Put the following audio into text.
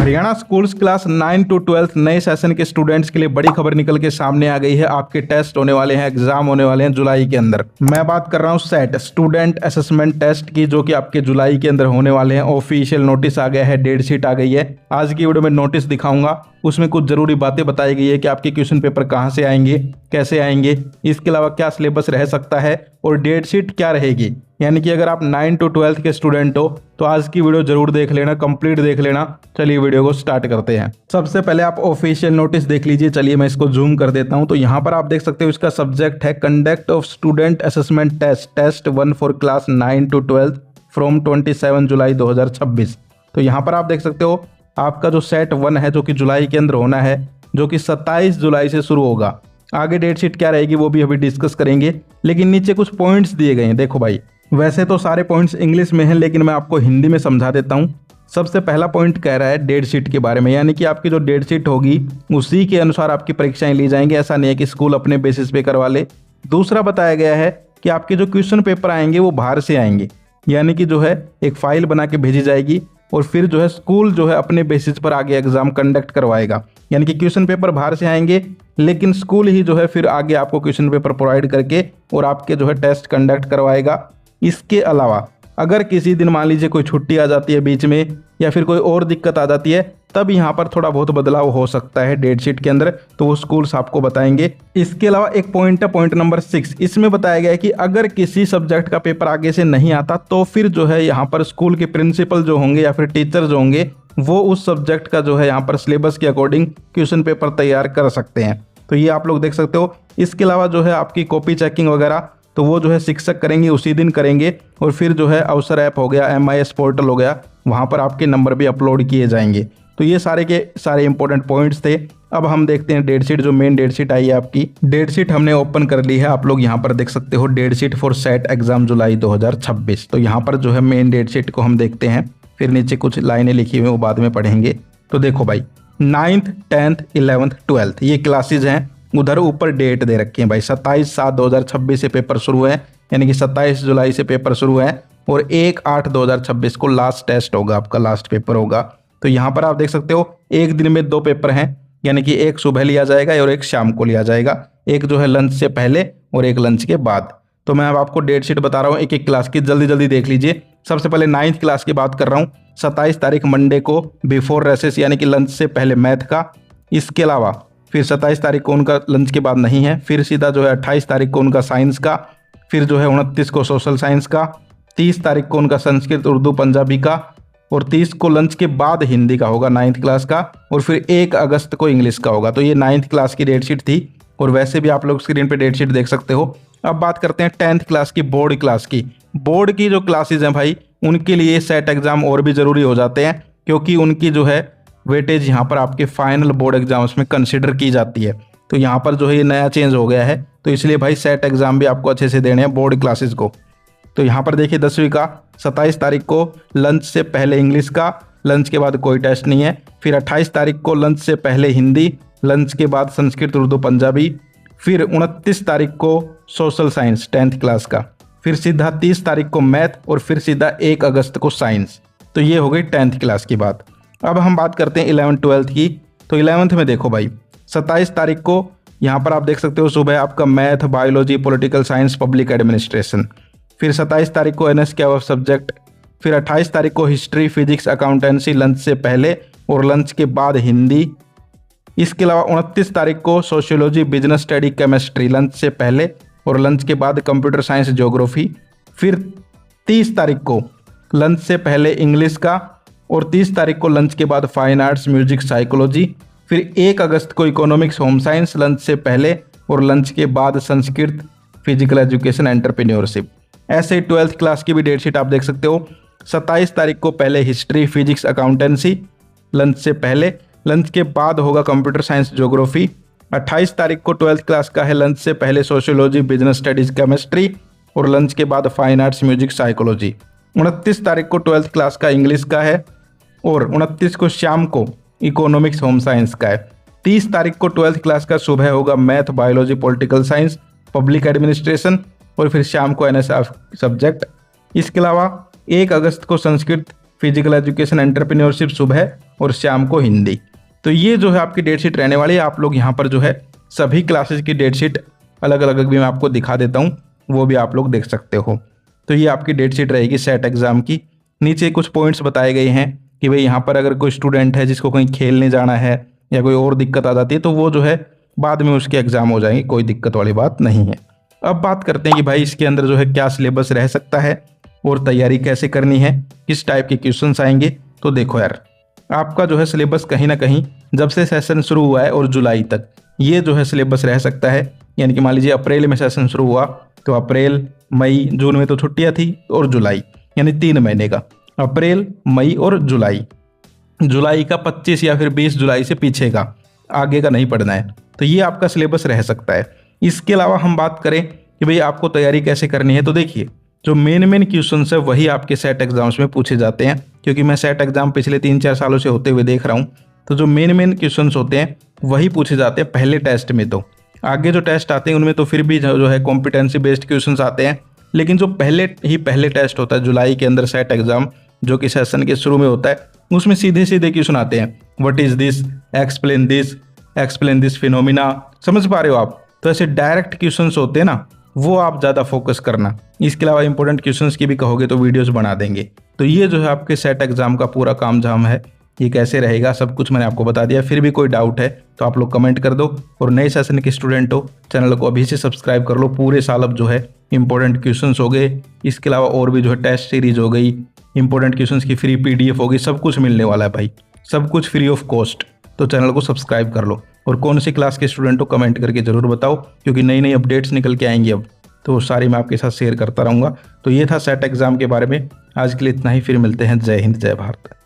Haryana schools class 9 to 12 नए session के students के लिए बड़ी खबर निकल के सामने आ गई है। आपके टेस्ट होने वाले हैं, एग्जाम होने वाले हैं जुलाई के अंदर। मैं बात कर रहा हूं सेट स्टूडेंट असेसमेंट टेस्ट की, जो कि आपके जुलाई के अंदर होने वाले हैं। ऑफिशियल नोटिस आ गया है, डेट शीट आ गई है। आज की वीडियो में नोटिस दिखाऊंगा, उसमें कुछ जरूरी बातें बताई गई है कि आपके क्वेश्चन पेपर कहां से आएंगे, कैसे आएंगे, इसके अलावा क्या सिलेबस रह सकता है और डेट शीट क्या रहेगी। यानी कि अगर आप 9 to 12 के स्टूडेंट हो तो आज की वीडियो जरूर देख लेना, कंप्लीट देख लेना। चलिए वीडियो को स्टार्ट करते हैं। सबसे पहले आप ऑफिशियल नोटिस देख लीजिए। चलिए मैं इसको जूम कर देता हूं। तो यहाँ पर आप देख सकते हो, इसका सब्जेक्ट है conduct of student assessment test 1 for class 9 to 12 from 27 July 2026। तो यहाँ पर आप देख सकते हो आपका जो सेट 1 है, जो कि जुलाई के अंदर होना है, जो कि 27 जुलाई से शुरू होगा। आगे डेट शीट क्या रहेगी वो भी अभी डिस्कस करेंगे, लेकिन नीचे कुछ पॉइंट्स दिए गए हैं। देखो भाई, वैसे तो सारे पॉइंट्स इंग्लिश में हैं, लेकिन मैं आपको हिंदी में समझा देता हूं। सबसे पहला पॉइंट कह रहा है डेट शीट के बारे में, यानी कि आपकी जो डेट शीट होगी उसी के अनुसार आपकी परीक्षाएं ली जाएंगी। ऐसा नहीं है कि स्कूल अपने बेसिस पे करवा ले। दूसरा बताया गया है कि आपके जो क्वेश्चन पेपर आएंगे वो बाहर से आएंगे, यानी कि जो है एक फाइल बना के भेजी जाएगी और फिर जो है स्कूल जो है अपने बेसिस पर आगे एग्जाम कंडक्ट करवाएगा। यानी कि क्वेश्चन पेपर बाहर से आएंगे, लेकिन स्कूल ही जो है फिर आगे आपको क्वेश्चन पेपर प्रोवाइड करके और आपके जो है टेस्ट कंडक्ट करवाएगा। इसके अलावा अगर किसी दिन मान लीजिए कोई छुट्टी आ जाती है बीच में या फिर कोई और दिक्कत आ जाती है, तब यहाँ पर थोड़ा बहुत बदलाव हो सकता है डेट शीट के अंदर, तो वो स्कूल्स आपको बताएंगे। इसके अलावा एक पॉइंट है, पॉइंट नंबर 6। इसमें बताया गया है कि अगर किसी सब्जेक्ट का पेपर आगे से नहीं आता तो फिर जो है यहाँ पर स्कूल के प्रिंसिपल जो होंगे या फिर टीचर जो होंगे वो उस सब्जेक्ट का जो है यहाँ पर सिलेबस के अकॉर्डिंग क्वेश्चन पेपर तैयार कर सकते हैं। तो ये आप लोग देख सकते हो। इसके अलावा जो है आपकी कॉपी चेकिंग वगैरह तो वो जो है शिक्षक करेंगे, उसी दिन करेंगे। और फिर जो है अवसर ऐप हो गया, MIS पोर्टल हो गया, वहाँ पर आपके नंबर भी अपलोड किए जाएंगे। तो ये सारे के सारे इंपॉर्टेंट पॉइंट्स थे। अब हम देखते हैं डेट शीट, जो मेन डेट शीट आई है आपकी। डेट शीट हमने ओपन कर ली है, आप लोग यहाँ पर देख सकते हो date sheet for SET exam जुलाई 2026। तो यहाँ पर जो है मेन डेट शीट को हम देखते हैं, फिर नीचे कुछ लाइनें लिखी हुई वो बाद में पढ़ेंगे। तो देखो भाई, 9th 10th 11th 12th ये क्लासेज हैं। उधर ऊपर डेट दे रखी है भाई, 27/7/2026 से पेपर शुरू है, यानी कि 27 जुलाई से पेपर शुरू है और 1/8/2026 को लास्ट टेस्ट होगा, आपका लास्ट पेपर होगा। तो यहाँ पर आप देख सकते हो एक दिन में 2 पेपर हैं, यानी कि एक सुबह लिया जाएगा और एक शाम को लिया जाएगा। एक जो है लंच से पहले और एक लंच के बाद। तो मैं अब आपको डेट शीट बता रहा हूँ एक एक क्लास की, जल्दी जल्दी देख लीजिए। सबसे पहले 9th क्लास की बात कर रहा हूँ। 27 तारीख मंडे को बिफोर रेसेस, यानी कि लंच से पहले मैथ का। इसके अलावा फिर 27 तारीख को उनका लंच के बाद नहीं है। फिर सीधा जो है 28 तारीख को उनका साइंस का। फिर जो है 29 को सोशल साइंस का। 30 तारीख को उनका संस्कृत उर्दू पंजाबी का और 30 को लंच के बाद हिंदी का होगा 9th क्लास का। और फिर 1 अगस्त को इंग्लिश का होगा। तो ये 9th क्लास की डेट शीट थी और वैसे भी आप लोग स्क्रीन पे डेट शीट देख सकते हो। अब बात करते हैं 10th क्लास की, बोर्ड क्लास की। बोर्ड की जो क्लासेज हैं भाई, उनके लिए सेट एग्जाम और भी जरूरी हो जाते हैं, क्योंकि उनकी जो है वेटेज यहाँ पर आपके फाइनल बोर्ड एग्जाम्स में कंसिडर की जाती है। तो यहाँ पर जो है ये नया चेंज हो गया है, तो इसलिए भाई सेट एग्जाम भी आपको अच्छे से देने हैं बोर्ड क्लासेस को। तो यहाँ पर देखिए 10वीं का 27 तारीख को लंच से पहले इंग्लिश का, लंच के बाद कोई टेस्ट नहीं है। फिर 28 तारीख को लंच से पहले हिंदी, लंच के बाद संस्कृत उर्दू पंजाबी। फिर 29 तारीख को सोशल साइंस 10th क्लास का। फिर सीधा 30 तारीख को मैथ और फिर सीधा 1 अगस्त को साइंस। तो ये हो गई 10th क्लास की बात। अब हम बात करते हैं 11th 12th की। तो 11th में देखो भाई, 27 तारीख को यहाँ पर आप देख सकते हो सुबह आपका math, biology, political science, public administration. फिर 27 तारीख को NS के सब्जेक्ट। फिर 28 तारीख को हिस्ट्री, फिजिक्स, अकाउंटेंसी लंच से पहले और लंच के बाद हिंदी। इसके अलावा 29 तारीख को sociology, business study, chemistry lunch से पहले और लंच के बाद कंप्यूटर साइंस, ज्योग्राफी। फिर 30 तारीख को लंच से पहले इंग्लिश का और 30 तारीख को लंच के बाद फाइन आर्ट्स, म्यूजिक, साइकोलॉजी। फिर 1 अगस्त को इकोनॉमिक्स, होम साइंस लंच से पहले और लंच के बाद संस्कृत, फिजिकल एजुकेशन, एंटरप्रेन्योरशिप। ऐसे 12th क्लास की भी डेट शीट आप देख सकते हो। 27 तारीख को पहले हिस्ट्री, फिजिक्स, अकाउंटेंसी लंच से पहले, लंच के बाद होगा कंप्यूटर साइंस, ज्योग्राफी। 28 तारीख को 12th क्लास का है, लंच से पहले सोशियोलॉजी, बिजनेस स्टडीज, केमिस्ट्री और लंच के बाद फाइन आर्ट्स, म्यूजिक, साइकोलॉजी। 29 तारीख को 12th क्लास का इंग्लिश का है और 29 को शाम को इकोनॉमिक्स, होम साइंस का है। 30 तारीख को 12th क्लास का सुबह होगा math, biology, political science, public administration और फिर शाम को NS सब्जेक्ट। इसके अलावा 1 अगस्त को संस्कृत, फिजिकल एजुकेशन, एंटरप्रेन्योरशिप सुबह और शाम को हिंदी। तो ये जो है आपकी डेट शीट रहने वाली है। आप लोग यहाँ पर जो है सभी क्लासेस की डेट शीट अलग अलग भी मैं आपको दिखा देता हूँ, वो भी आप लोग देख सकते हो। तो ये आपकी डेट शीट रहेगी सेट एग्ज़ाम की। नीचे कुछ पॉइंट्स बताए गए हैं कि भाई यहाँ पर अगर कोई स्टूडेंट है जिसको कहीं खेलने जाना है या कोई और दिक्कत आ जाती है तो वो जो है बाद में उसके एग्ज़ाम हो जाएंगे, कोई दिक्कत वाली बात नहीं है। अब बात करते हैं कि भाई इसके अंदर जो है क्या सिलेबस रह सकता है और तैयारी कैसे करनी है, किस टाइप के क्वेश्चंस आएंगे। तो देखो यार, आपका जो है सिलेबस कहीं ना कहीं जब से सेशन शुरू हुआ है और जुलाई तक ये जो है सिलेबस रह सकता है। यानी कि मान लीजिए अप्रैल में सेशन शुरू हुआ तो अप्रैल, मई, जून में तो छुट्टियां थी और जुलाई, यानी 3 महीने का, अप्रैल, मई और जुलाई। जुलाई का 25 या फिर 20 जुलाई से पीछे का, आगे का नहीं पढ़ना है। तो ये आपका सिलेबस रह सकता है। इसके अलावा हम बात करें कि भाई आपको तैयारी कैसे करनी है, तो देखिए जो मेन क्वेश्चन है वही आपके सेट एग्जाम्स में पूछे जाते हैं। क्योंकि मैं सेट एग्जाम पिछले 3-4 सालों से होते हुए देख रहा हूँ, तो जो मेन क्वेश्चन होते हैं वही पूछे जाते हैं पहले टेस्ट में। तो आगे जो टेस्ट आते हैं उनमें तो फिर भी जो है कॉम्पिटेंसी बेस्ड क्वेश्चन आते हैं, लेकिन जो पहले टेस्ट होता है जुलाई के अंदर सेट एग्जाम, जो कि सेशन के शुरू में होता है, उसमें सीधे सीधे क्वेश्चन आते हैं। What is this, explain this phenomena. समझ पा रहे हो आप? तो ऐसे डायरेक्ट क्वेश्चंस होते हैं ना, वो आप ज़्यादा फोकस करना। इसके अलावा इंपॉर्टेंट क्वेश्चंस की भी कहोगे तो वीडियोस बना देंगे। तो ये जो है आपके सेट एग्जाम का पूरा काम झाम है। ये कैसे रहेगा सब कुछ मैंने आपको बता दिया। फिर भी कोई डाउट है तो आप लोग कमेंट कर दो। और नए सेशन के स्टूडेंट हो, चैनल को अभी से सब्सक्राइब कर लो। पूरे साल अब जो है इंपॉर्टेंट क्वेश्चंस हो गए, इसके अलावा और भी जो है टेस्ट सीरीज हो गई, इंपॉर्टेंट क्वेश्चंस की फ्री PDF होगी, सब कुछ मिलने वाला है भाई, सब कुछ फ्री ऑफ कॉस्ट। तो चैनल को सब्सक्राइब कर लो। और कौन सी क्लास के स्टूडेंट हो कमेंट करके जरूर बताओ, क्योंकि नई नई अपडेट्स निकल के आएंगी अब, तो सारी मैं आपके साथ शेयर करता रहूँगा। तो ये था सेट एग्जाम के बारे में। आज के लिए इतना ही, फिर मिलते हैं। जय हिंद, जय भारत।